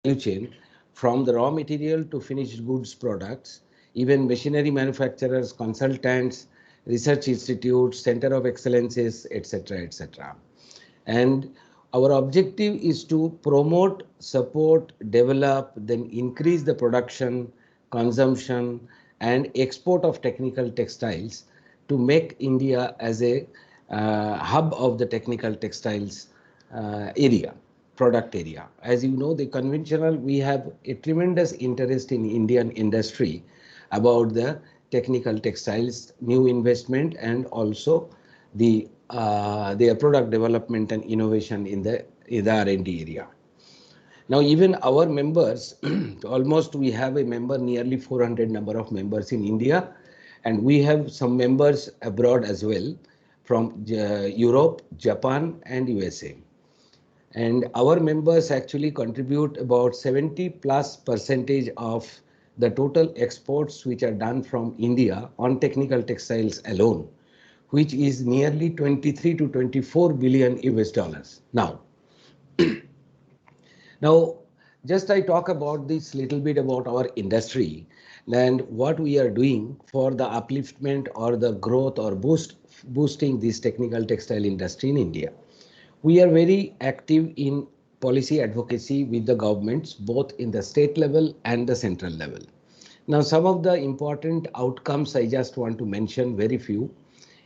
value chain from the raw material to finished goods products, even machinery manufacturers, consultants, research institutes, center of excellences, etc., etc. And our objective is to promote, support, develop, then increase the production, consumption, and export of technical textiles to make India as a hub of the technical textiles area, product area. As you know, the conventional, we have a tremendous interest in Indian industry about the technical textiles, new investment, and also their product development and innovation in the R&D area. Now, even our members, almost we have a member, nearly 400 number of members in India, and we have some members abroad as well from Europe, Japan, and USA. And our members actually contribute about 70+% of the total exports which are done from India on technical textiles alone, which is nearly 23 to 24 billion US dollars. Now, just I talk about this little bit about our industry and what we are doing for the upliftment or the growth or boosting this technical textile industry in India. We are very active in policy advocacy with the governments, both in the state level and the central level. Now, some of the important outcomes I just want to mention very few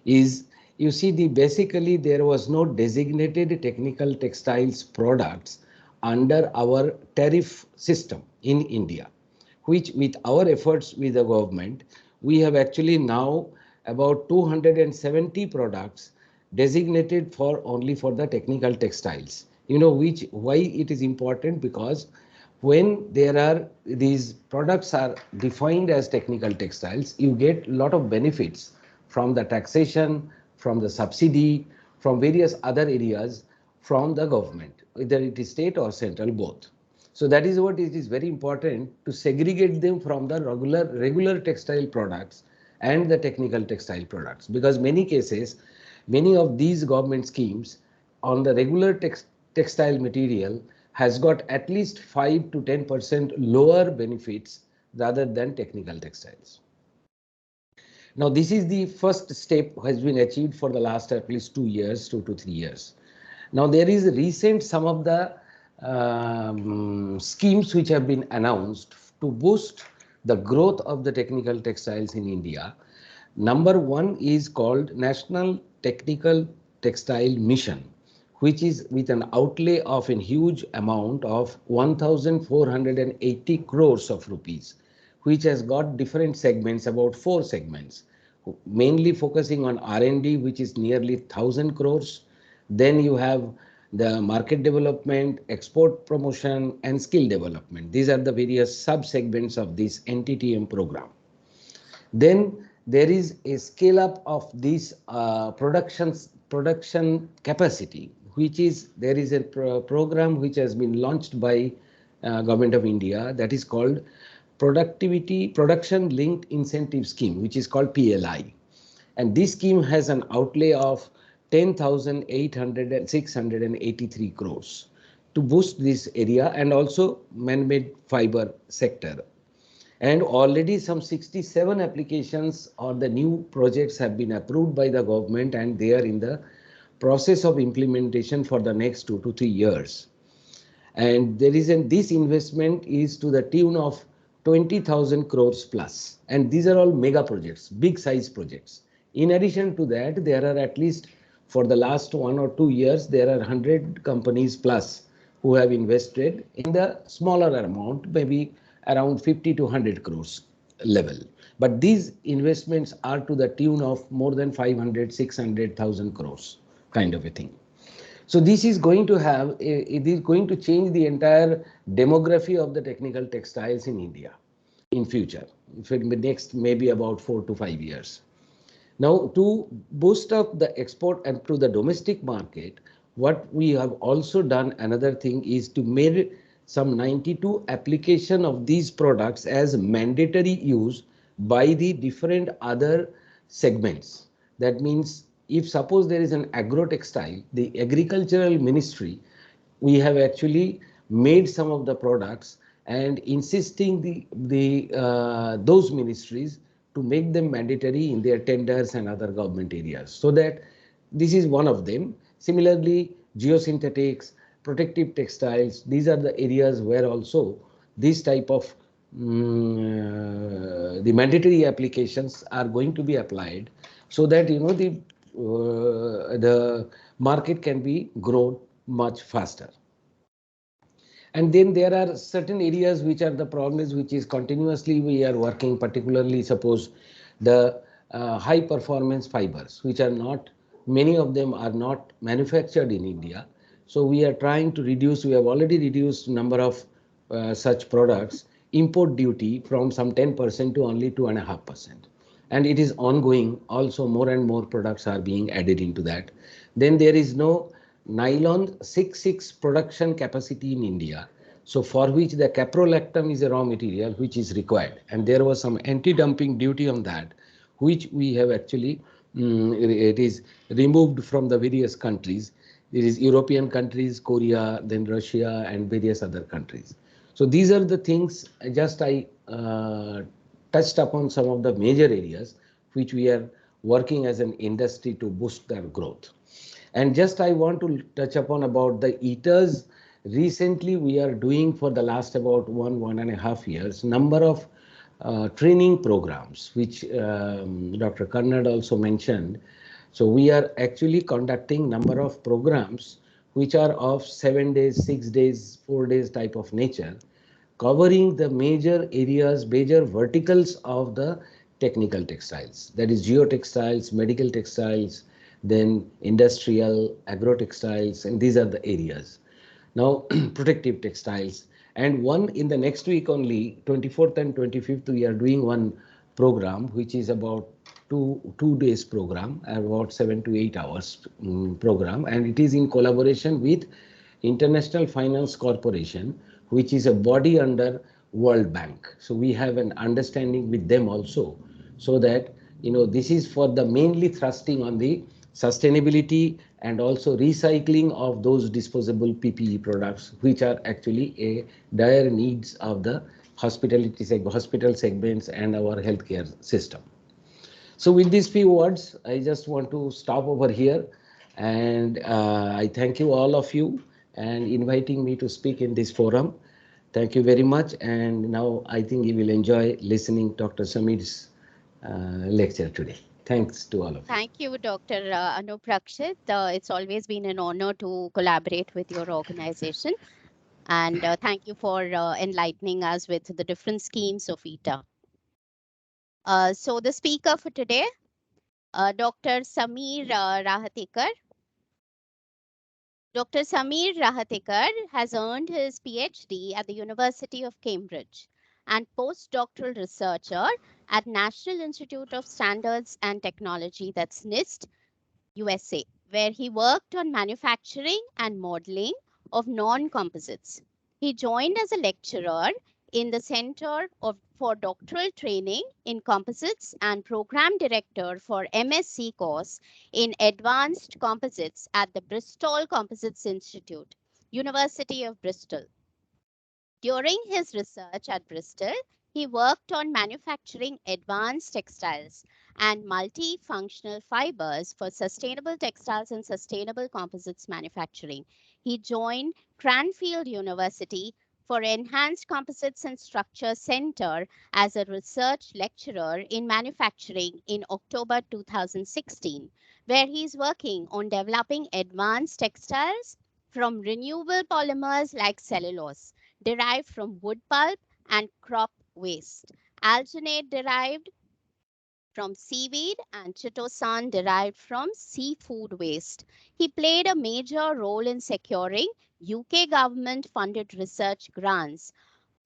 is, you see, basically there was no designated technical textiles products under our tariff system in India, which with our efforts with the government, we have actually now about 270 products designated for only for the technical textiles. You know why it is important, because when there are these products are defined as technical textiles, you get a lot of benefits from the taxation, from the subsidy, from various other areas from the government, whether it is state or central, both. So that is what it is very important to segregate them from the regular textile products and the technical textile products, because many cases, many of these government schemes on the regular textile material has got at least 5 to 10% lower benefits rather than technical textiles. Now, this is the first step has been achieved for the last at least 2 years, 2 to 3 years. Now, there is recent some of the schemes which have been announced to boost the growth of the technical textiles in India. Number one is called National Technical Textile Mission, which is with an outlay of a huge amount of 1,480 crores of rupees, which has got different segments, about 4 segments, mainly focusing on R&D, which is nearly 1,000 crores. Then you have the market development, export promotion, and skill development. These are the various sub-segments of this NTTM program. Then there is a scale up of this production capacity, which is, there is a program which has been launched by Government of India, that is called Production Linked Incentive Scheme, which is called PLI. And this scheme has an outlay of 10,683 crores to boost this area, and also man-made fiber sector. And already some 67 applications or the new projects have been approved by the government, and they are in the process of implementation for the next 2 to 3 years. And there is this investment is to the tune of 20,000 crores plus. And these are all mega projects, big size projects. In addition to that, there are at least for the last 1 or 2 years, there are 100 companies plus who have invested in the smaller amount, maybe around 50 to 100 crores level. But these investments are to the tune of more than 500, 600,000 crores kind of a thing. So this is going to have, it is going to change the entire demography of the technical textiles in India in future, for the next maybe about 4 to 5 years. Now, to boost up the export and to the domestic market, what we have also done, another thing is to make some 92 application of these products as mandatory use by the different other segments. That means if suppose there is an agro-textile, the agricultural ministry, we have actually made some of the products and insisting those ministries to make them mandatory in their tenders and other government areas. So that this is one of them. Similarly, geosynthetics, protective textiles, these are the areas where also these type of the mandatory applications are going to be applied, so that the market can be grown much faster. And then there are certain areas which are the problems, which is continuously we are working, particularly suppose the high performance fibers, which are not, many of them are not manufactured in India. So we are trying to reduce, we have already reduced number of such products import duty from some 10% to only 2.5%. And it is ongoing. Also, more and more products are being added into that. Then there is no nylon 6,6 production capacity in India. So for which the caprolactam is a raw material which is required. And there was some anti-dumping duty on that, which we have actually, it is removed from the various countries. It is European countries, Korea, then Russia, and various other countries. So these are the things just I touched upon some of the major areas which we are working as an industry to boost their growth. And just I want to touch upon about the eaters. Recently, we are doing for the last about 1.5 years, number of training programs, which Dr. Karnad also mentioned. So we are actually conducting number of programs which are of 7 days, 6 days, 4 days type of nature, covering the major areas, major verticals of the technical textiles. That is geotextiles, medical textiles, then industrial, agro-textiles, and these are the areas. Now, protective textiles. And one in the next week only, 24th and 25th, we are doing one program, which is about two days program, about 7 to 8 hours program. And it is in collaboration with International Finance Corporation, which is a body under World Bank. So we have an understanding with them also, so that this is for the mainly thrusting on the sustainability and also recycling of those disposable PPE products, which are actually a dire needs of the hospital segments and our healthcare system. So with these few words, I just want to stop over here, and I thank you all of you and inviting me to speak in this forum. Thank you very much, and now I think you will enjoy listening Dr. Samir's lecture today. Thanks to all of you. Thank you, Dr. Anup Rakshit. It's always been an honor to collaborate with your organization. And thank you for enlightening us with the different schemes of ETA. So the speaker for today, Dr. Samir Rahatekar. Dr. Samir Rahatekar has earned his PhD at the University of Cambridge and postdoctoral researcher at National Institute of Standards and Technology, that's NIST, USA, where he worked on manufacturing and modeling of non-composites. He joined as a lecturer in the Center for Doctoral Training in Composites and Program Director for MSc course in Advanced Composites at the Bristol Composites Institute, University of Bristol. During his research at Bristol, he worked on manufacturing advanced textiles and multifunctional fibers for sustainable textiles and sustainable composites manufacturing. He joined Cranfield University for Enhanced Composites and Structures Center as a research lecturer in manufacturing in October 2016, where he is working on developing advanced textiles from renewable polymers like cellulose, derived from wood pulp and crop waste, alginate derived from seaweed, and chitosan derived from seafood waste. He played a major role in securing UK government-funded research grants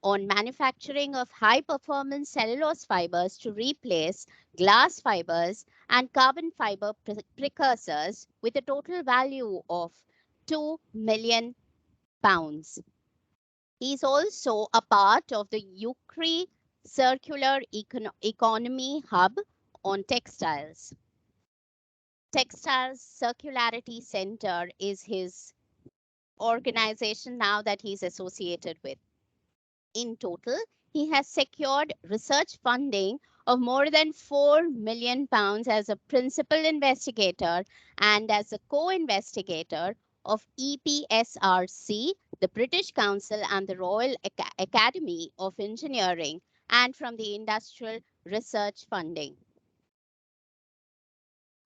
on manufacturing of high-performance cellulose fibers to replace glass fibers and carbon fiber precursors with a total value of £2 million. He is also a part of the UCRI Circular Economy Hub on textiles. Textiles Circularity Center is his organization now that he's associated with. In total, he has secured research funding of more than £4 million as a principal investigator and as a co-investigator of EPSRC, the British Council, and the Royal Academy of Engineering, and from the Industrial Research Funding.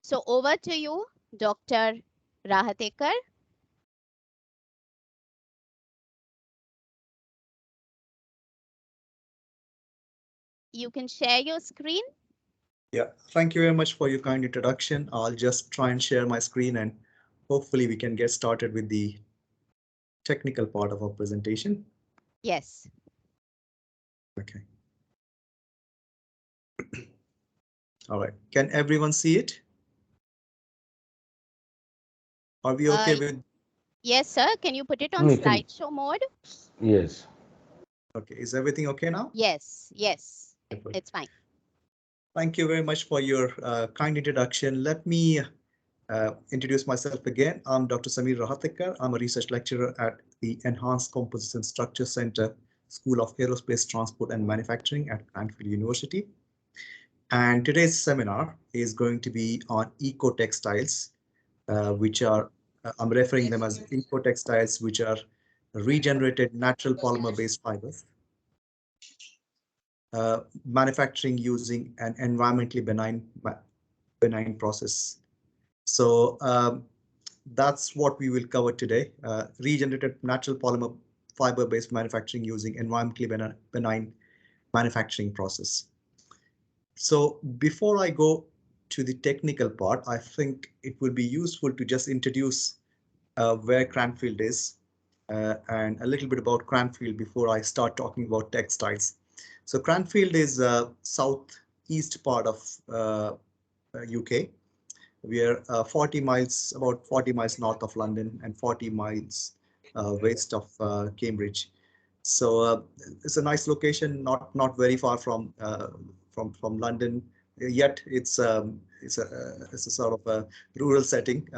So over to you, Dr. Rahatekar. You can share your screen. Yeah, thank you very much for your kind introduction. I'll just try and share my screen and hopefully we can get started with the technical part of our presentation. Yes. Okay. All right. Can everyone see it? Are we okay with? Yes, sir. Can you put it on slideshow mode? Yes. Okay. Is everything okay now? Yes. Yes. It's fine. Thank you very much for your kind introduction. Let me introduce myself again. I'm Dr. Sameer Rahatekar. I'm a research lecturer at the Enhanced Composites and Structure Center, School of Aerospace Transport and Manufacturing at Cranfield University. And today's seminar is going to be on eco-textiles, which are, I'm referring them as eco-textiles, which are regenerated natural polymer-based fibers. Manufacturing using an environmentally benign process. So that's what we will cover today. Regenerated natural polymer fiber-based manufacturing using environmentally benign manufacturing process. So before I go to the technical part, I think it would be useful to just introduce where Cranfield is and a little bit about Cranfield before I start talking about textiles. So Cranfield is southeast part of UK. We are about 40 miles north of London and 40 miles west of Cambridge. So it's a nice location, not very far from London. Yet it's a sort of a rural setting.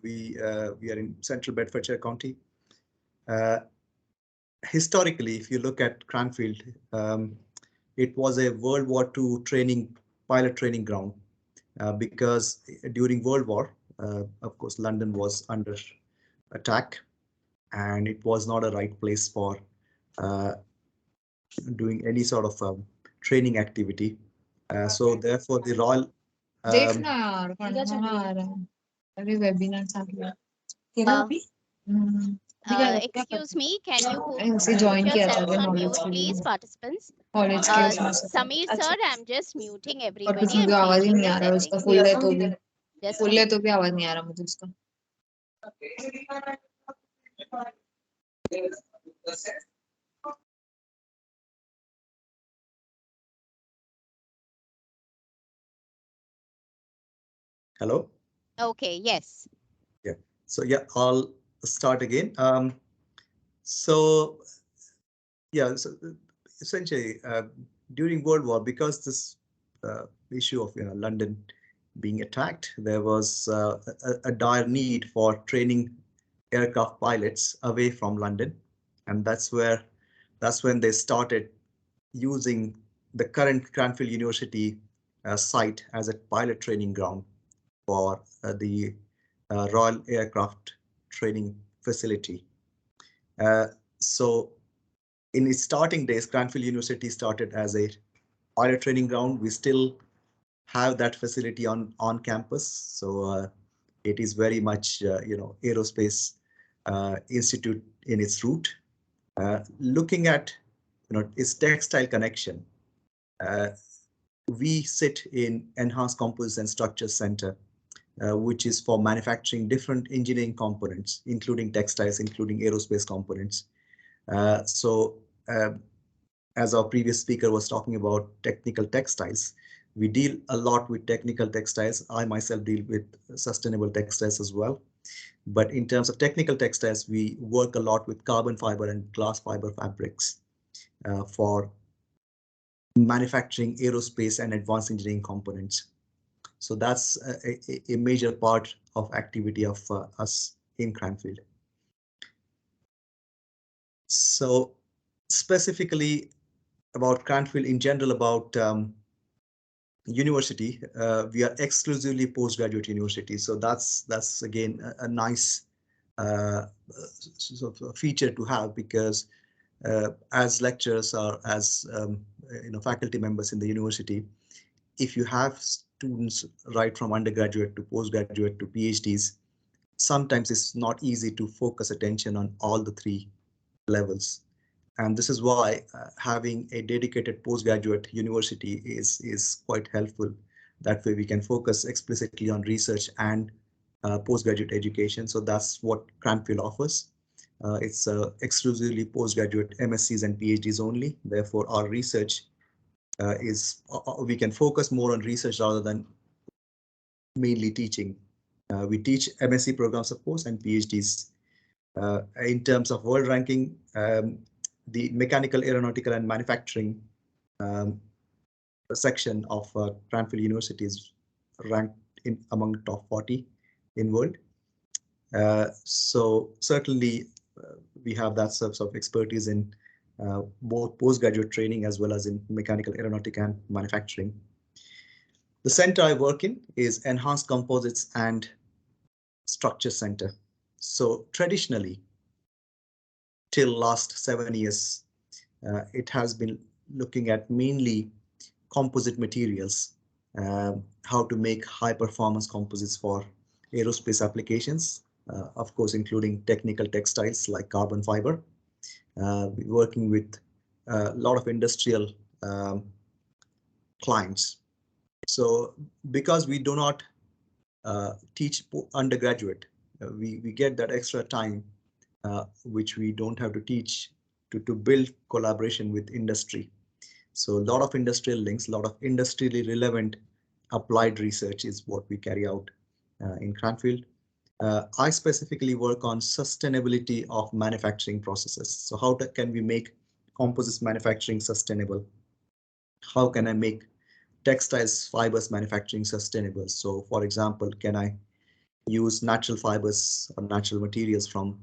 We are in central Bedfordshire County. Historically, if you look at Cranfield, it was a World War II pilot training ground because during World War, of course, London was under attack, and it was not a right place for doing any sort of training activity. So therefore, the Royal excuse me, can you put yourselves on mute, please, participants? Sameer sir, I'm just muting everybody. I'm changing the settings. Just Hello? Okay, yes. Yeah. So yeah, I'll start again. So essentially during World War, because this issue of London being attacked, there was a dire need for training aircraft pilots away from London, and that's when they started using the current Cranfield University site as a pilot training ground for the Royal Aircraft Training Facility. So in its starting days, Cranfield University started as a pilot training ground. We still have that facility on campus. So it is very much, aerospace institute in its root. Looking at, its textile connection, we sit in Enhanced Composites and Structures Center, which is for manufacturing different engineering components, including textiles, including aerospace components. As our previous speaker was talking about technical textiles, we deal a lot with technical textiles. I myself deal with sustainable textiles as well. But in terms of technical textiles, we work a lot with carbon fiber and glass fiber fabrics for manufacturing aerospace and advanced engineering components. So that's a major part of activity of us in Cranfield. So specifically about Cranfield in general, about university, we are exclusively postgraduate university. So that's again a nice sort of a feature to have, because as lecturers or as faculty members in the university, if you have students right from undergraduate to postgraduate to PhDs, sometimes it's not easy to focus attention on all the three levels. And this is why having a dedicated postgraduate university is quite helpful. That way we can focus explicitly on research and postgraduate education. So that's what Cranfield offers. It's exclusively postgraduate MScs and PhDs only. Therefore, our research we can focus more on research rather than mainly teaching. We teach MSc programs, of course, and PhDs. In terms of world ranking, the mechanical, aeronautical, and manufacturing section of Cranfield University is ranked among top 40 in world. So certainly we have that sort of expertise in both postgraduate training as well as in mechanical, aeronautic, and manufacturing. The center I work in is Enhanced Composites and Structure Center. So traditionally, till last 7 years, it has been looking at mainly composite materials, how to make high performance composites for aerospace applications, of course, including technical textiles like carbon fiber. Working with a lot of industrial clients. So because we do not teach undergraduate, we get that extra time which we don't have to teach to build collaboration with industry. So a lot of industrial links, a lot of industrially relevant applied research is what we carry out in Cranfield. I specifically work on sustainability of manufacturing processes. So how can we make composites manufacturing sustainable? How can I make textiles fibers manufacturing sustainable? So for example, can I use natural fibers or natural materials from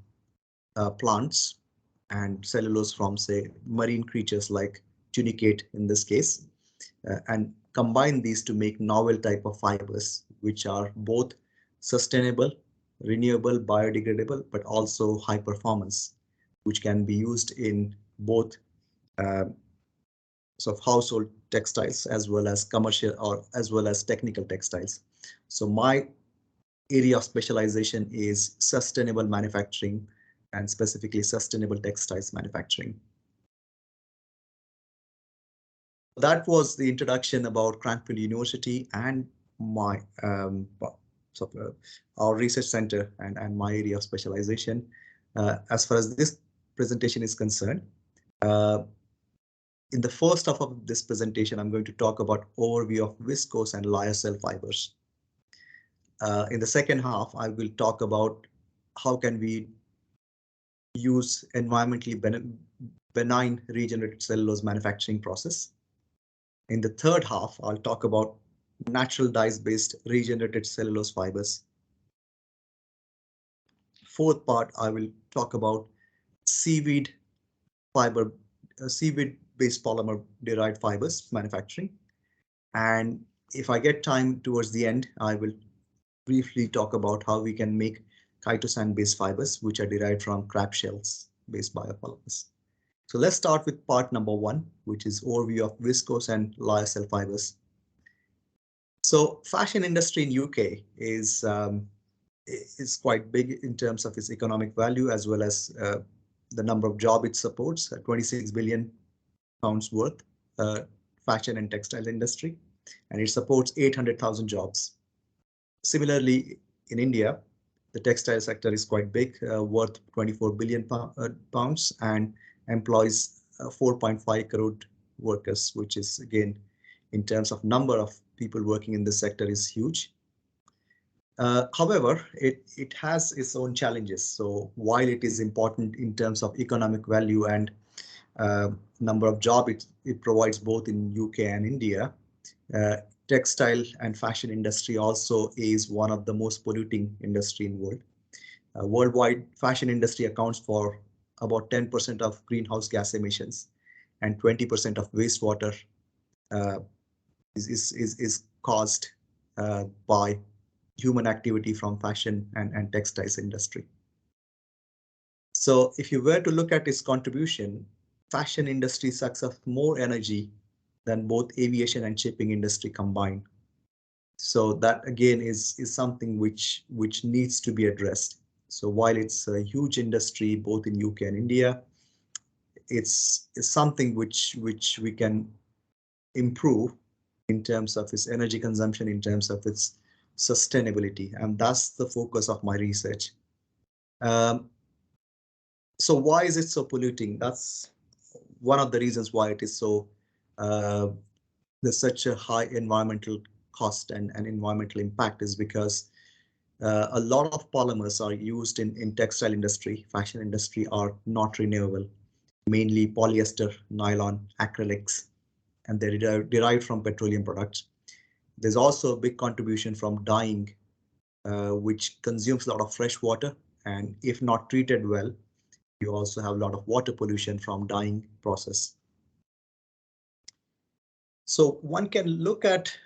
plants and cellulose from, say, marine creatures like tunicate in this case, and combine these to make novel type of fibers, which are both sustainable, renewable, biodegradable, but also high performance, which can be used in both sort of household textiles as well as commercial or as well as technical textiles. So my area of specialization is sustainable manufacturing and specifically sustainable textiles manufacturing. That was the introduction about Cranfield University and my our research center and my area of specialization. As far as this presentation is concerned, in the first half of this presentation, I'm going to talk about overview of viscose and lyocell fibers. In the second half, I will talk about how can we use environmentally benign regenerated cellulose manufacturing process. In the third half, I'll talk about natural dyes-based regenerated cellulose fibers. Fourth part, I will talk about seaweed fiber, seaweed-based polymer derived fibers manufacturing. And if I get time towards the end, I will briefly talk about how we can make chitosan-based fibers, which are derived from crab shells-based biopolymers. So let's start with part number 1, which is overview of viscose and lyocell fibers. So fashion industry in UK is quite big in terms of its economic value as well as the number of jobs it supports, 26 billion pounds worth fashion and textile industry, and it supports 800,000 jobs. Similarly, in India, the textile sector is quite big, worth 24 billion pounds and employs 4.5 crore workers, which is again, in terms of number of people working in this sector is huge. However, it has its own challenges. So while it is important in terms of economic value and number of jobs it provides both in UK and India, textile and fashion industry also is one of the most polluting industry in the world. Worldwide, fashion industry accounts for about 10% of greenhouse gas emissions, and 20% of wastewater is caused by human activity from fashion and textiles industry. So if you were to look at its contribution, fashion industry sucks up more energy than both aviation and shipping industry combined. So that again is something which needs to be addressed. So while it's a huge industry both in UK and India, it's something which we can improve in terms of its energy consumption, in terms of its sustainability, and that's the focus of my research. So why is it so polluting? That's one of the reasons why it is so there's such a high environmental cost and environmental impact is because a lot of polymers are used in textile industry, fashion industry are not renewable, mainly polyester, nylon, acrylics, and they're derived from petroleum products. There's also a big contribution from dyeing, which consumes a lot of fresh water, and if not treated well, you also have a lot of water pollution from dyeing process. So one can look at,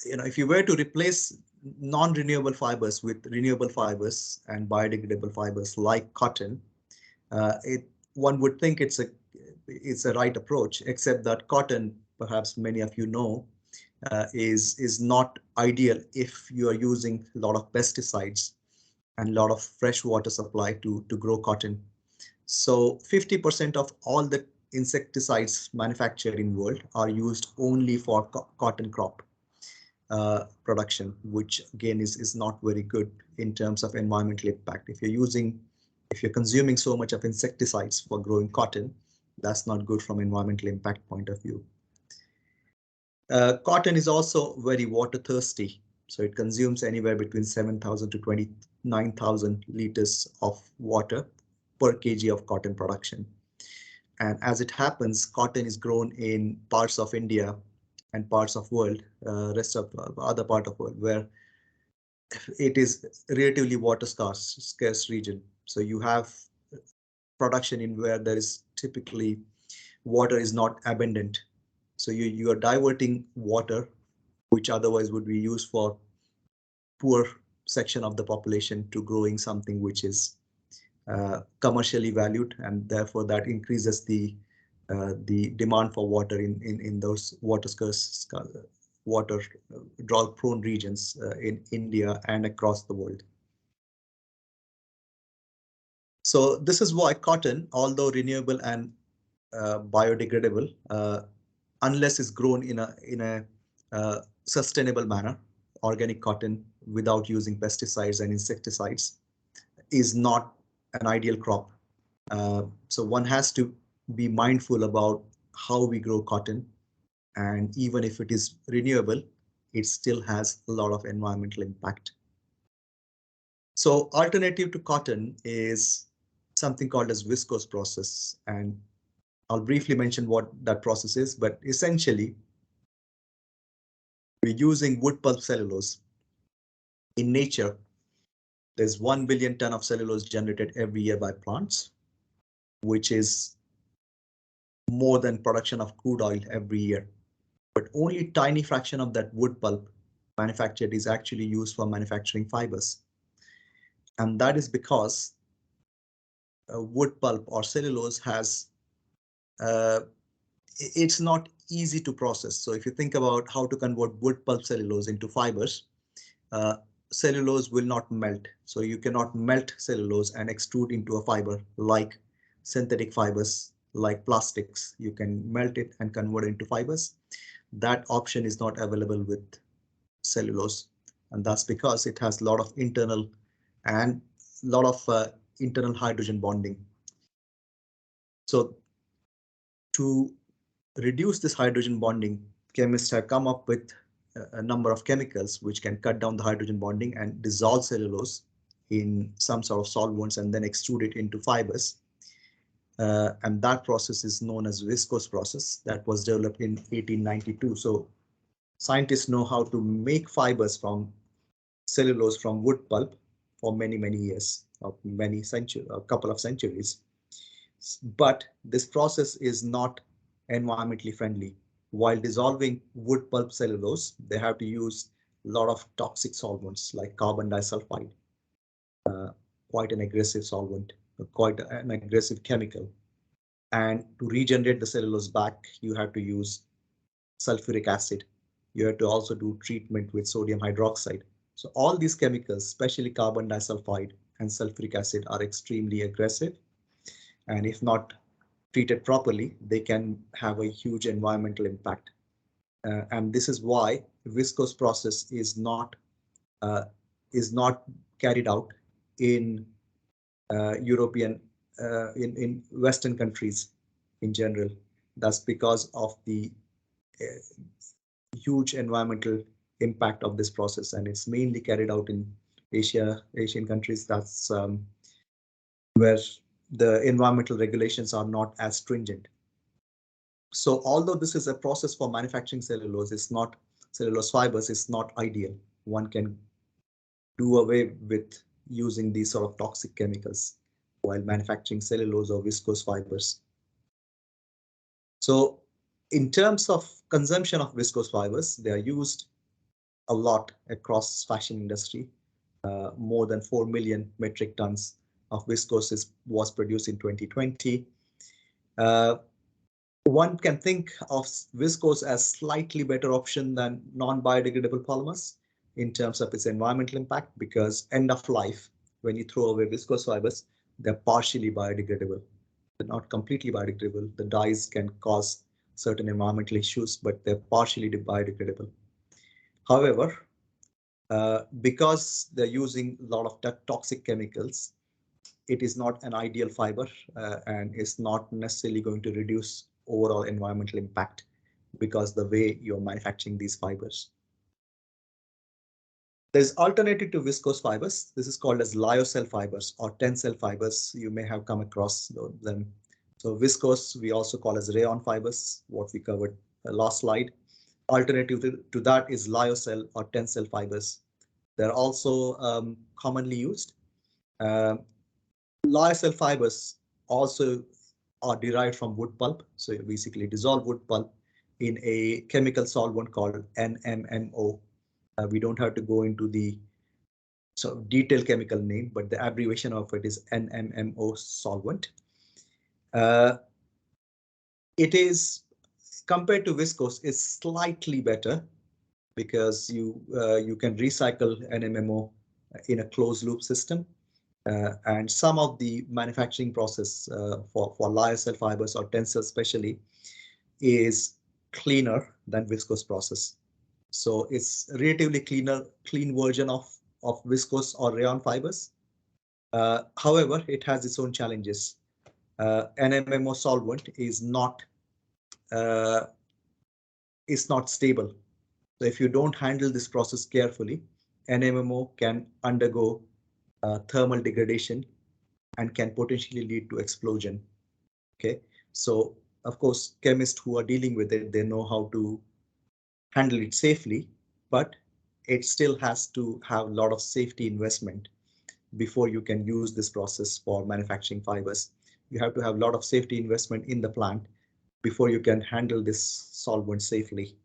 if you were to replace non-renewable fibers with renewable fibers and biodegradable fibers like cotton, one would think it's a right approach, except that cotton, perhaps many of you know, is not ideal if you are using a lot of pesticides and a lot of fresh water supply to grow cotton. So 50% of all the insecticides manufactured in world are used only for cotton crop production, which again is not very good in terms of environmental impact. If you're consuming so much of insecticides for growing cotton, that's not good from environmental impact point of view. Cotton is also very water thirsty, so it consumes anywhere between 7,000 to 29,000 liters of water per kg of cotton production. And as it happens, cotton is grown in parts of India and parts of world, rest of other part of world where it is relatively water scarce region. So you have production in where there is typically water is not abundant. So you are diverting water, which otherwise would be used for poor section of the population to growing something which is commercially valued, and therefore that increases the demand for water in those water scarce, water drought prone regions in India and across the world. So this is why cotton, although renewable and biodegradable, unless it's grown in a sustainable manner, organic cotton without using pesticides and insecticides is not an ideal crop. So one has to be mindful about how we grow cotton, and even if it is renewable, it still has a lot of environmental impact. So alternative to cotton is something called as viscose process, and I'll briefly mention what that process is, but essentially we're using wood pulp cellulose. In nature, there's 1 billion ton of cellulose generated every year by plants, which is more than production of crude oil every year. But only tiny fraction of that wood pulp manufactured is actually used for manufacturing fibers. And that is because wood pulp or cellulose has, it's not easy to process. So if you think about how to convert wood pulp cellulose into fibers, cellulose will not melt. So you cannot melt cellulose and extrude into a fiber like synthetic fibers, like plastics. You can melt it and convert it into fibers. That option is not available with cellulose, and that's because it has a lot of internal internal hydrogen bonding. So to reduce this hydrogen bonding, chemists have come up with a number of chemicals which can cut down the hydrogen bonding and dissolve cellulose in some sort of solvents and then extrude it into fibers. And that process is known as viscose process, that was developed in 1892. So scientists know how to make fibers from cellulose from wood pulp for many years, or a couple of centuries. But this process is not environmentally friendly. While dissolving wood pulp cellulose, they have to use a lot of toxic solvents like carbon disulfide, uh, quite an aggressive solvent, quite an aggressive chemical. And to regenerate the cellulose back, you have to use sulfuric acid. You have to also do treatment with sodium hydroxide. So all these chemicals, especially carbon disulfide and sulfuric acid, are extremely aggressive. And if not treated properly, they can have a huge environmental impact. And this is why viscose process uh, is not carried out in European in Western countries in general. That's because of the uh, huge environmental impact of this process, and it's mainly carried out in Asian countries. That's where the environmental regulations are not as stringent. So although this is a process for manufacturing cellulose, it's not cellulose fibers, it's not ideal. One can do away with using these sort of toxic chemicals while manufacturing cellulose or viscose fibers. So in terms of consumption of viscose fibers, they are used a lot across fashion industry. More than 4 million metric tons of viscose was produced in 2020. One can think of viscose as slightly better option than non-biodegradable polymers in terms of its environmental impact, because end of life, when you throw away viscose fibers, they're partially biodegradable. They're not completely biodegradable. The dyes can cause certain environmental issues, but they're partially biodegradable. However, because they're using a lot of toxic chemicals, it is not an ideal fiber and is not necessarily going to reduce overall environmental impact because the way you're manufacturing these fibers. There's alternative to viscose fibers. This is called as lyocell fibers or tensile fibers. You may have come across them. So viscose we also call as rayon fibers, what we covered last slide. Alternative to that is lyocell or tensile fibers. They're also commonly used. Lyocell fibers also are derived from wood pulp. So you basically dissolve wood pulp in a chemical solvent called NMMO. We don't have to go into the detailed chemical name, but the abbreviation of it is NMMO solvent. It is, compared to viscose, is slightly better because you can recycle NMMO in a closed loop system. And some of the manufacturing process for lyocell fibers or tensile especially is cleaner than viscose process. So it's relatively clean version of viscose or rayon fibers. However, it has its own challenges. NMMO solvent uh, is not stable. So if you don't handle this process carefully, NMMO can undergo thermal degradation and can potentially lead to explosion. Okay, so of course, chemists who are dealing with it, they know how to handle it safely, but it still has to have a lot of safety investment before you can use this process for manufacturing fibers. You have to have a lot of safety investment in the plant before you can handle this solvent safely.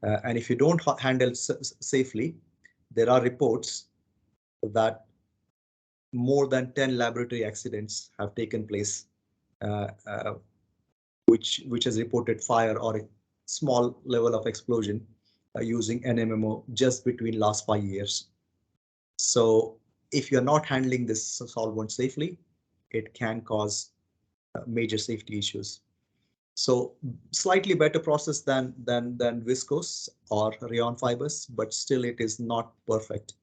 And if you don't handle safely, there are reports that more than 10 laboratory accidents have taken place, uh, uh, which has reported fire or a small level of explosion using NMMO just between last 5 years. So if you're not handling this solvent safely, it can cause major safety issues. So slightly better process than viscose or rayon fibers, but still it is not perfect.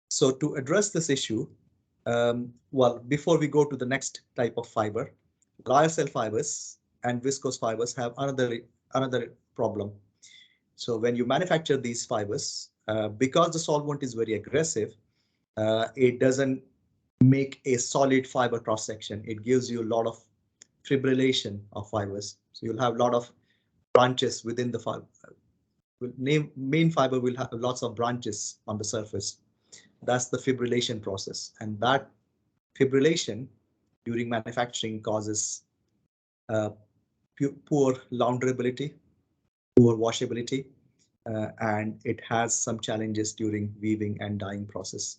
So to address this issue, well, before we go to the next type of fiber, lyocell fibers and viscose fibers have another problem. So when you manufacture these fibers, because the solvent is very aggressive, it doesn't make a solid fiber cross section. It gives you a lot of fibrillation of fibers. So you'll have a lot of branches within the fiber. Main fiber will have lots of branches on the surface. That's the fibrillation process, and that fibrillation during manufacturing causes poor launderability, poor washability, and it has some challenges during weaving and dyeing process.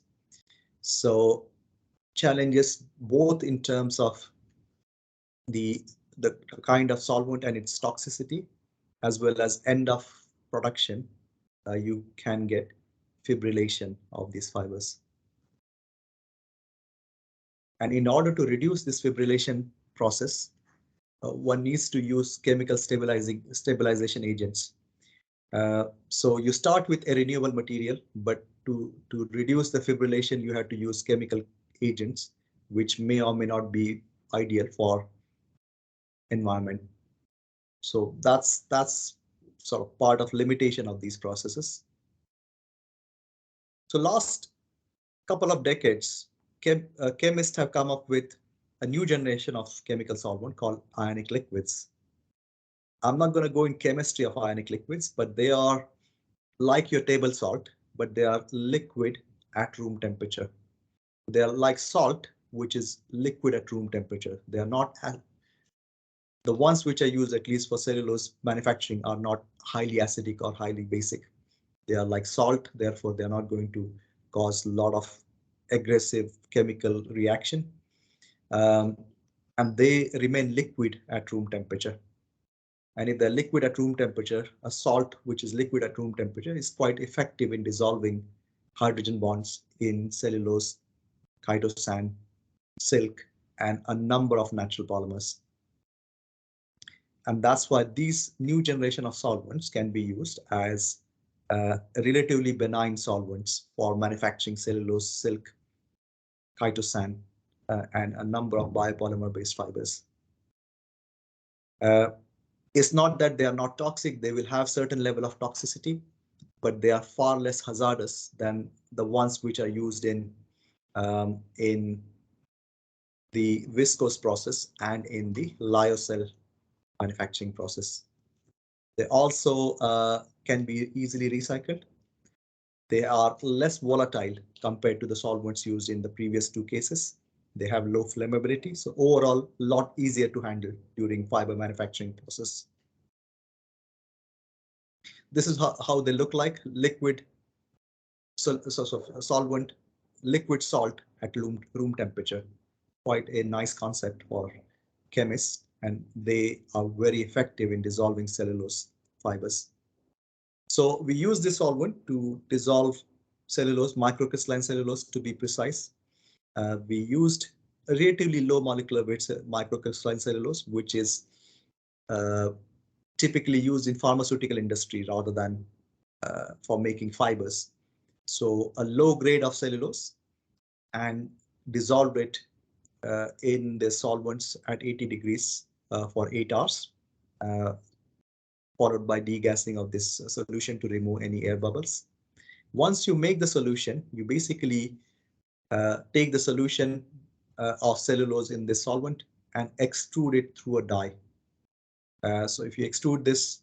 So challenges both in terms of the kind of solvent and its toxicity, as well as end of production, you can get fibrillation of these fibers. And in order to reduce this fibrillation process, one needs to use chemical stabilization agents. So you start with a renewable material, but to reduce the fibrillation, you have to use chemical agents, which may or may not be ideal for environment. So that's sort of part of limitation of these processes. So last couple of decades, chemists have come up with a new generation of chemical solvent called ionic liquids. I'm not going to go in chemistry of ionic liquids, but they are like your table salt, but they are liquid at room temperature. They are like salt, which is liquid at room temperature. They are not the ones which are used, at least for cellulose manufacturing, are not highly acidic or highly basic. They are like salt, therefore they are not going to cause a lot of aggressive chemical reaction. And they remain liquid at room temperature. And if they're liquid at room temperature, a salt which is liquid at room temperature is quite effective in dissolving hydrogen bonds in cellulose, chitosan, silk, and a number of natural polymers. And that's why these new generation of solvents can be used as relatively benign solvents for manufacturing cellulose, silk, chitosan, and a number of biopolymer-based fibers. It's not that they are not toxic, they will have certain level of toxicity, but they are far less hazardous than the ones which are used in the viscose process and in the lyocell manufacturing process. They also can be easily recycled. They are less volatile compared to the solvents used in the previous two cases. They have low flammability, so overall a lot easier to handle during fiber manufacturing process. This is how they look like: liquid solvent, liquid salt at room temperature. Quite a nice concept for chemists, and they are very effective in dissolving cellulose fibers. So we use this solvent to dissolve cellulose, microcrystalline cellulose to be precise. We used a relatively low molecular weight microcrystalline cellulose, which is typically used in pharmaceutical industry rather than for making fibers. So a low grade of cellulose, and dissolved it in the solvents at 80 degrees for 8 hours, followed by degassing of this solution to remove any air bubbles. Once you make the solution, you basically take the solution of cellulose in this solvent and extrude it through a die. So if you extrude this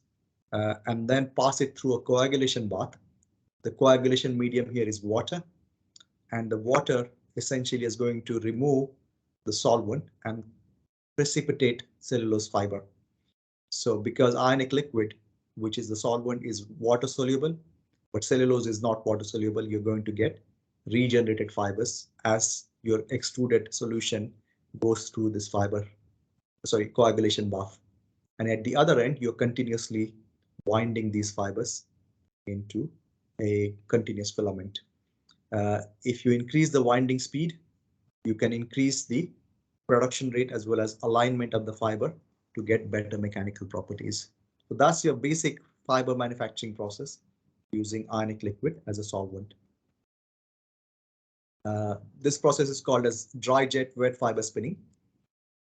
and then pass it through a coagulation bath, the coagulation medium here is water, and the water essentially is going to remove the solvent and precipitate cellulose fiber. So because ionic liquid, which is the solvent, is water soluble, but cellulose is not water soluble, you're going to get regenerated fibers as your extruded solution goes through this coagulation bath. And at the other end, you're continuously winding these fibers into a continuous filament. If you increase the winding speed, you can increase the production rate as well as alignment of the fiber to get better mechanical properties. So that's your basic fiber manufacturing process using ionic liquid as a solvent. This process is called as dry jet wet fiber spinning.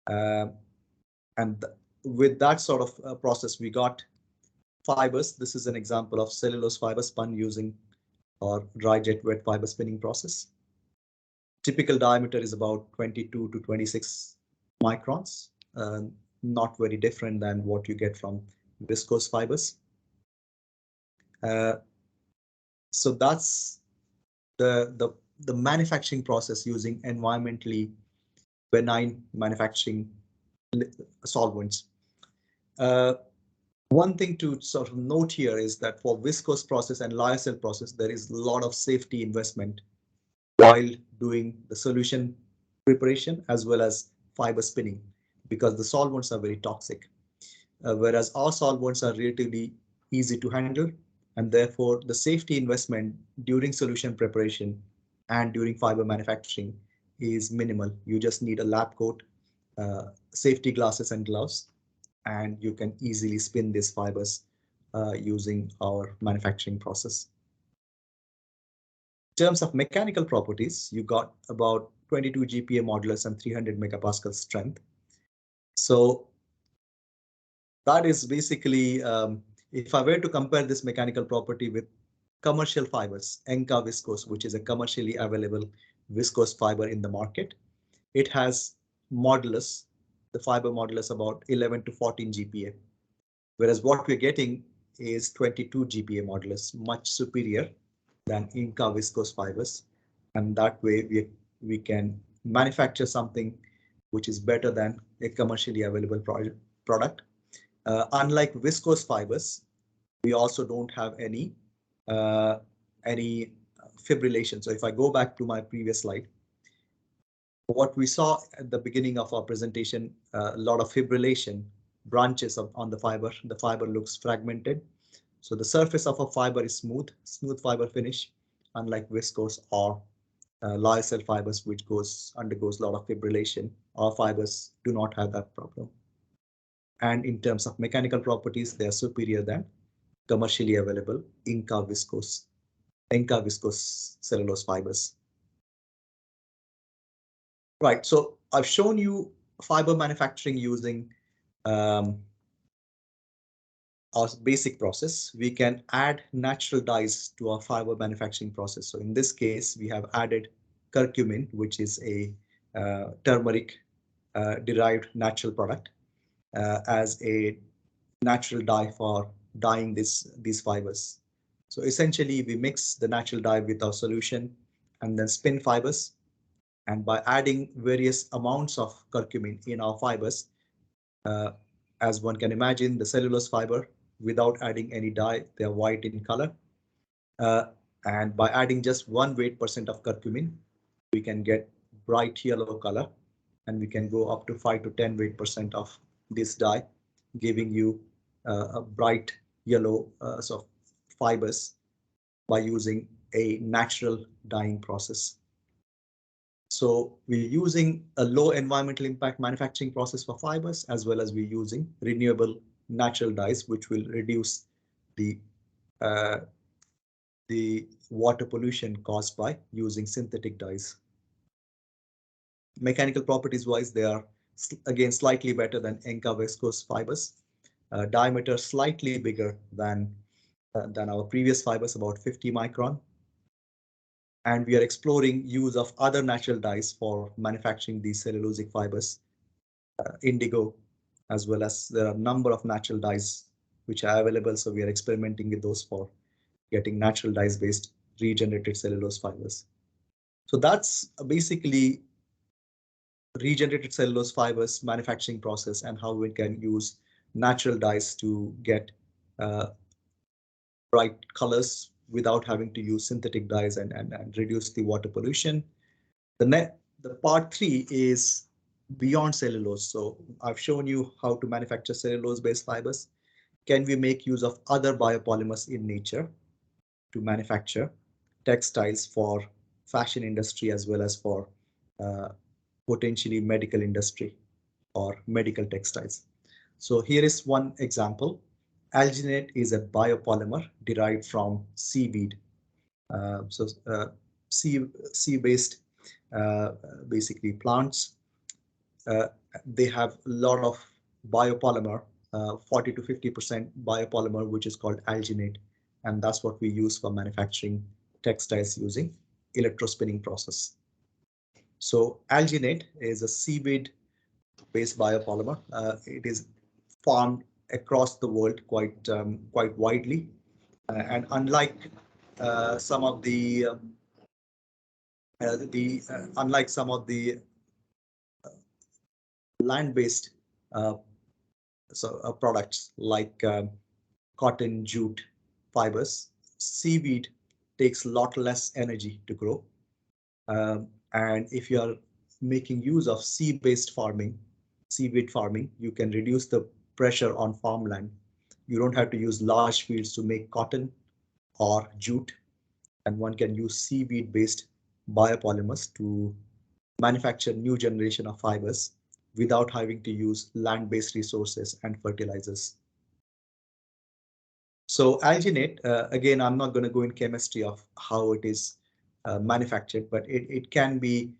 And with that sort of process, we got fibers. This is an example of cellulose fiber spun using our dry jet wet fiber spinning process. Typical diameter is about 22 to 26 microns, not very different than what you get from viscose fibers. So that's the manufacturing process using environmentally benign manufacturing solvents. One thing to sort of note here is that for viscose process and lyocell process, there is a lot of safety investment while doing the solution preparation as well as fiber spinning, because the solvents are very toxic. Whereas our solvents are relatively easy to handle, and therefore the safety investment during solution preparation and during fiber manufacturing is minimal. You just need a lab coat, safety glasses and gloves, and you can easily spin these fibers using our manufacturing process. In terms of mechanical properties, you got about 22 GPa modulus and 300 megapascal strength. So that is basically, if I were to compare this mechanical property with commercial fibers, Enca viscose, which is a commercially available viscose fiber in the market, it has modulus, the fiber modulus about 11 to 14 GPa, whereas what we're getting is 22 GPa modulus, much superior than Enca viscose fibers. And that way we can manufacture something which is better than a commercially available product. Unlike viscose fibers, we also don't have any fibrillation. So if I go back to my previous slide, what we saw at the beginning of our presentation, a lot of fibrillation branches on the fiber. The fiber looks fragmented. So the surface of a fiber is smooth fiber finish, unlike viscose or lyocell fibers, which undergoes a lot of fibrillation. Our fibers do not have that problem. And in terms of mechanical properties, they are superior than commercially available Enca viscose cellulose fibers. Right, so I've shown you fiber manufacturing using our basic process. We can add natural dyes to our fiber manufacturing process. So in this case, we have added curcumin, which is a turmeric derived natural product, as a natural dye for dyeing these fibers. So essentially, we mix the natural dye with our solution and then spin fibers. And by adding various amounts of curcumin in our fibers, as one can imagine, the cellulose fiber, without adding any dye, they are white in color. And by adding just 1 weight % of curcumin, we can get bright yellow color, and we can go up to 5 to 10 weight % of this dye, giving you a bright yellow sort of fibers by using a natural dyeing process. So we're using a low environmental impact manufacturing process for fibers, as well as we're using renewable natural dyes, which will reduce the water pollution caused by using synthetic dyes. Mechanical properties wise, they are again slightly better than Enca viscose fibers. Diameter slightly bigger than our previous fibers, about 50 micron. And we are exploring use of other natural dyes for manufacturing these cellulosic fibers, indigo, as well as there are a number of natural dyes which are available. So we are experimenting with those for getting natural dyes based regenerated cellulose fibers. So that's basically regenerated cellulose fibers manufacturing process and how we can use natural dyes to get bright colors without having to use synthetic dyes and reduce the water pollution. The part 3 is beyond cellulose. So I've shown you how to manufacture cellulose based fibers. Can we make use of other biopolymers in nature to manufacture textiles for fashion industry as well as for potentially medical industry or medical textiles? So here is one example. Alginate is a biopolymer derived from seaweed. Sea-based basically plants. They have a lot of biopolymer, 40 to 50% biopolymer, which is called alginate. And that's what we use for manufacturing textiles using electrospinning process. So alginate is a seaweed-based biopolymer. It is farmed across the world quite widely, and unlike some of the land-based products like cotton, jute, fibers. Seaweed takes a lot less energy to grow. And if you are making use of sea-based farming, seaweed farming, you can reduce the pressure on farmland. You don't have to use large fields to make cotton or jute, and one can use seaweed-based biopolymers to manufacture new generation of fibers without having to use land-based resources and fertilizers. So alginate, again, I'm not going to go in chemistry of how it is manufactured, but it can be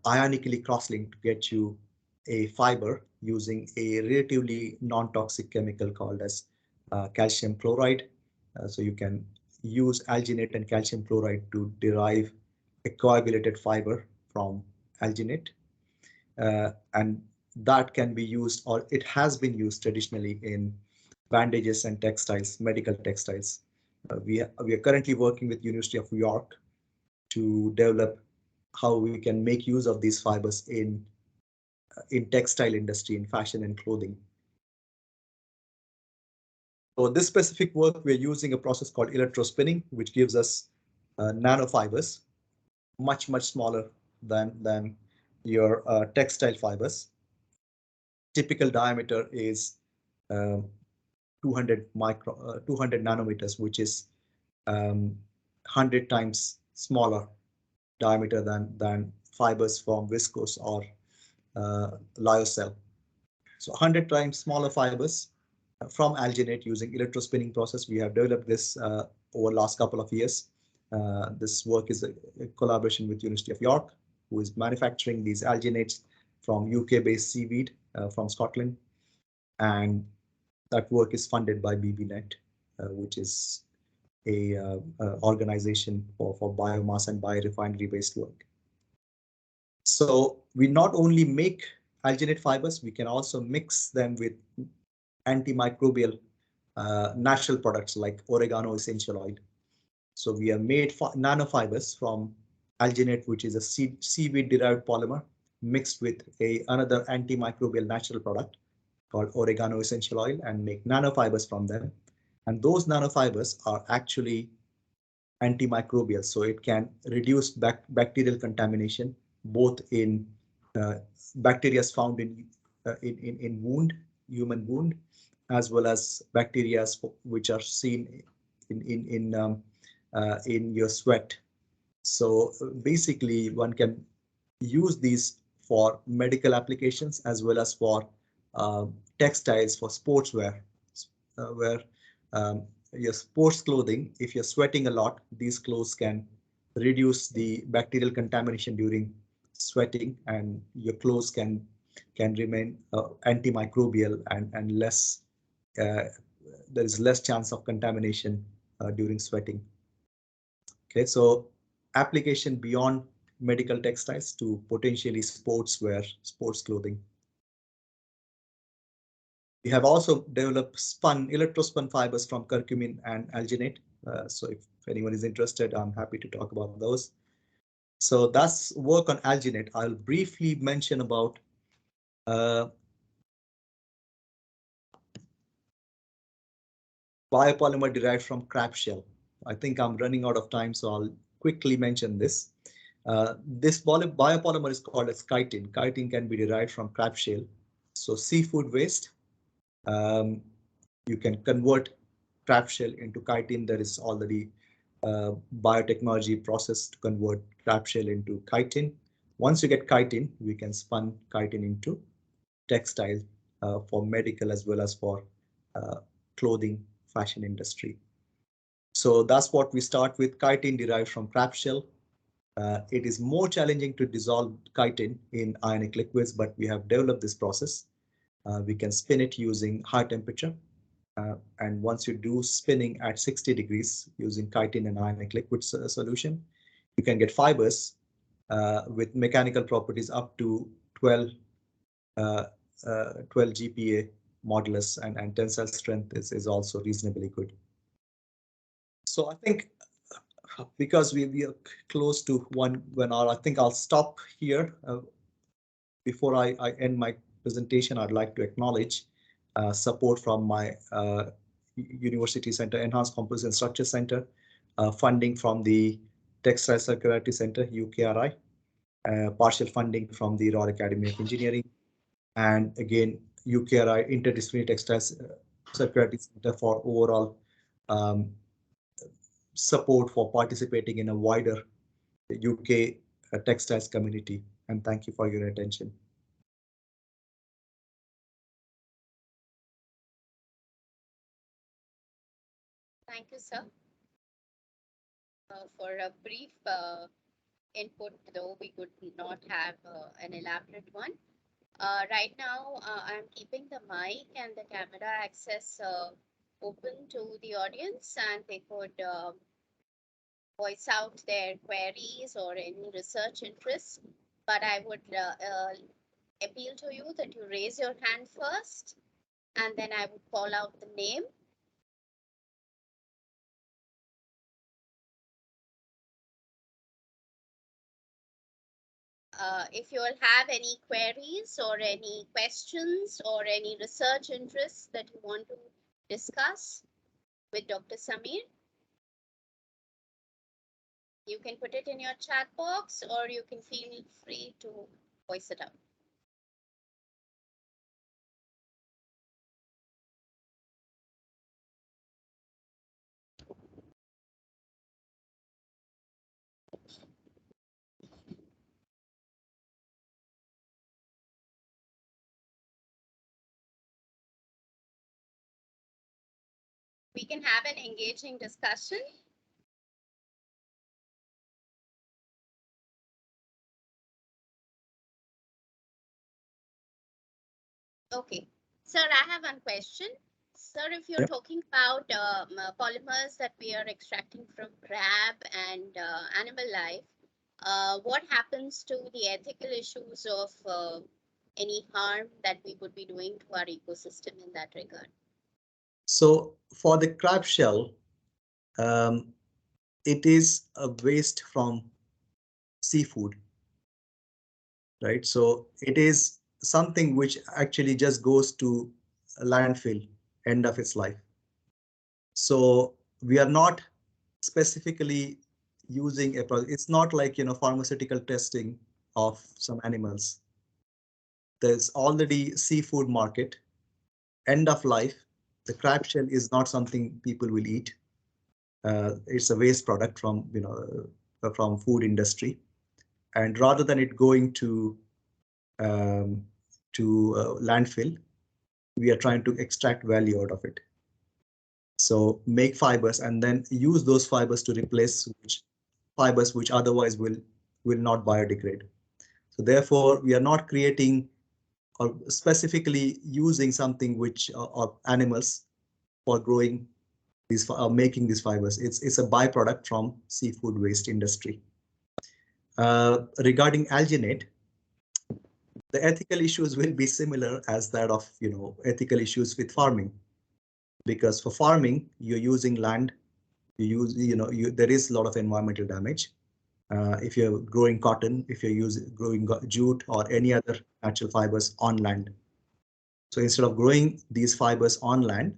ionically cross-linked to get you a fiber using a relatively non-toxic chemical called as calcium chloride. So you can use alginate and calcium chloride to derive a coagulated fiber from alginate. And that can be used, or it has been used traditionally in bandages and textiles, medical textiles. We are currently working with University of York to develop how we can make use of these fibers in textile industry, in fashion and clothing. For this specific work, we're using a process called electrospinning, which gives us nanofibers, much smaller than your textile fibers. Typical diameter is 200 nanometers, which is 100 times smaller diameter than fibers from viscose or lyocell. So 100 times smaller fibers from alginate using electrospinning process. We have developed this over the last couple of years. This work is a collaboration with University of York, who is manufacturing these alginates from UK-based seaweed from Scotland. And that work is funded by BBNet, which is a organization for biomass and biorefinery based work. So we not only make alginate fibers, we can also mix them with antimicrobial natural products like oregano essential oil. So we have made nanofibers from alginate, which is a seaweed derived polymer mixed with another antimicrobial natural product called oregano essential oil, and make nanofibers from them. And those nanofibers are actually antimicrobial, so it can reduce bacterial contamination, both in bacteria found in human wound, as well as bacteria which are seen in your sweat. So basically, one can use these for medical applications as well as for textiles, for sportswear, where your sports clothing, if you're sweating a lot, these clothes can reduce the bacterial contamination during sweating, and your clothes can remain antimicrobial and less. There is less chance of contamination during sweating. Okay, so application beyond medical textiles to potentially sportswear, sports clothing. We have also developed electrospun fibers from curcumin and alginate. So if anyone is interested, I'm happy to talk about those. So that's work on alginate. I'll briefly mention about biopolymer derived from crab shell. I think I'm running out of time, so I'll quickly mention this. This biopolymer is called as chitin. Chitin can be derived from crab shell. So seafood waste, you can convert crab shell into chitin. There is already biotechnology process to convert crab shell into chitin. Once you get chitin, we can spun chitin into textile for medical as well as for clothing, fashion industry. So that's what we start with, chitin derived from crab shell. It is more challenging to dissolve chitin in ionic liquids, but we have developed this process. We can spin it using high temperature. And once you do spinning at 60 degrees using chitin and ionic liquid solution, you can get fibers with mechanical properties up to 12 GPa modulus, and tensile strength is also reasonably good. So I think because we are close to 1 hour, I think I'll stop here before I end my presentation, I'd like to acknowledge support from my University Center, Enhanced Composites and Structure Center, funding from the Textile Circularity Center, UKRI, partial funding from the Royal Academy of Engineering, and again, UKRI Interdisciplinary Textiles Circularity Center for overall support for participating in a wider UK textiles community. And thank you for your attention. Thank you, sir, for a brief input, though we could not have an elaborate one. Right now, I'm keeping the mic and the camera access open to the audience, and they could voice out their queries or any research interests. But I would appeal to you that you raise your hand first, and then I would call out the name. If you all have any queries or any questions or any research interests that you want to discuss with Dr. Samir, you can put it in your chat box or you can feel free to voice it out. We can have an engaging discussion. Okay, sir, I have one question. Sir, if you're talking about polymers that we are extracting from crab and animal life, what happens to the ethical issues of any harm that we would be doing to our ecosystem in that regard? So for the crab shell, it is a waste from seafood, right? So it is something which actually just goes to a landfill, end of its life. So we are not specifically using a product. It's not like, pharmaceutical testing of some animals. There's already seafood market, end of life. The crab shell is not something people will eat. It's a waste product from, from food industry. And rather than it going to landfill, we are trying to extract value out of it. So make fibers and then use those fibers to replace fibers which otherwise will not biodegrade. So therefore, we are not creating or specifically using something which are animals for growing these making these fibers. It's a byproduct from seafood waste industry. Regarding alginate, the ethical issues will be similar as that of ethical issues with farming, because for farming you're using land, you use there is a lot of environmental damage. If you're growing cotton, if you're growing jute or any other natural fibers on land. So instead of growing these fibers on land,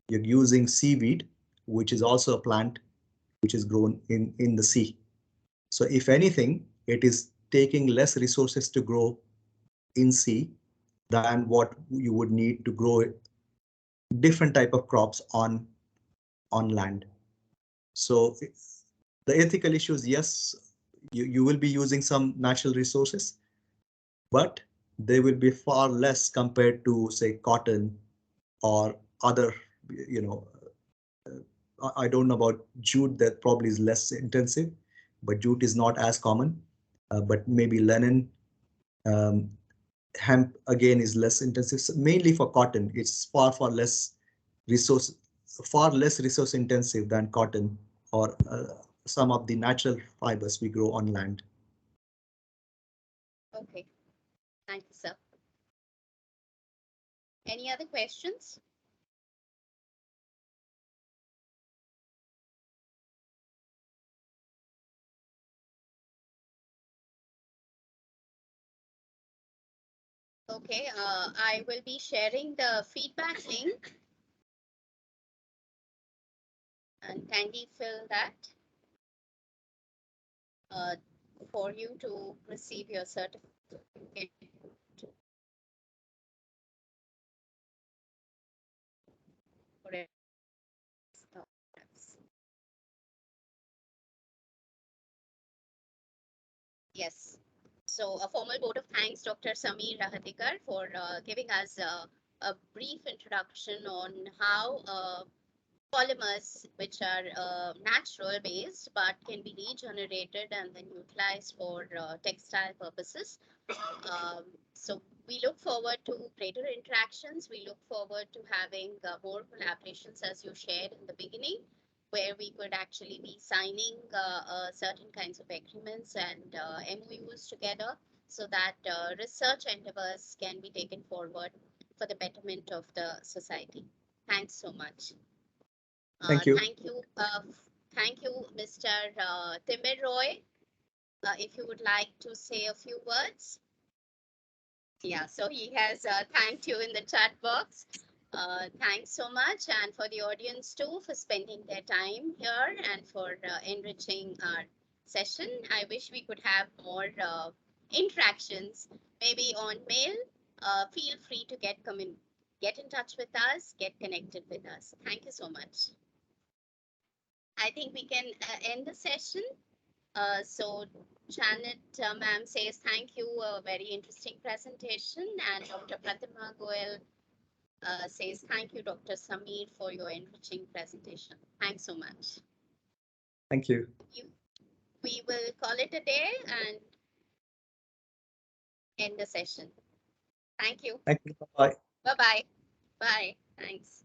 you're using seaweed, which is also a plant which is grown in the sea. So if anything, it is taking less resources to grow in sea than what you would need to grow different type of crops on land. So the ethical issues, yes, you will be using some natural resources, but they will be far less compared to, say, cotton or other, I don't know about jute, that probably is less intensive, but jute is not as common. But maybe linen, hemp again is less intensive. So mainly for cotton, it's far less resource intensive than cotton or some of the natural fibers we grow on land. Okay, thank you, sir. Any other questions? Okay, I will be sharing the feedback link and kindly fill that uh, for you to receive your certificate. Yes. So a formal vote of thanks, Dr. Samir Rahatikar, for giving us a brief introduction on how polymers, which are natural based but can be regenerated and then utilized for textile purposes. So we look forward to greater interactions. We look forward to having more collaborations, as you shared in the beginning, where we could actually be signing certain kinds of agreements and MOUs together so that research endeavors can be taken forward for the betterment of the society. Thanks so much. Thank you. Thank you, Mr. Timber Roy. If you would like to say a few words. Yeah, so he has thanked you in the chat box. Thanks so much, and for the audience too for spending their time here and for enriching our session. I wish we could have more interactions, maybe on mail. Feel free to get in touch with us, get connected with us. Thank you so much. I think we can end the session. So Janet ma'am says, thank you, a very interesting presentation. And Dr. Pratima Goel says, thank you, Dr. Samir, for your enriching presentation. Thanks so much. Thank you. We will call it a day and end the session. Thank you. Thank you. Bye. Bye-bye. Bye. Thanks.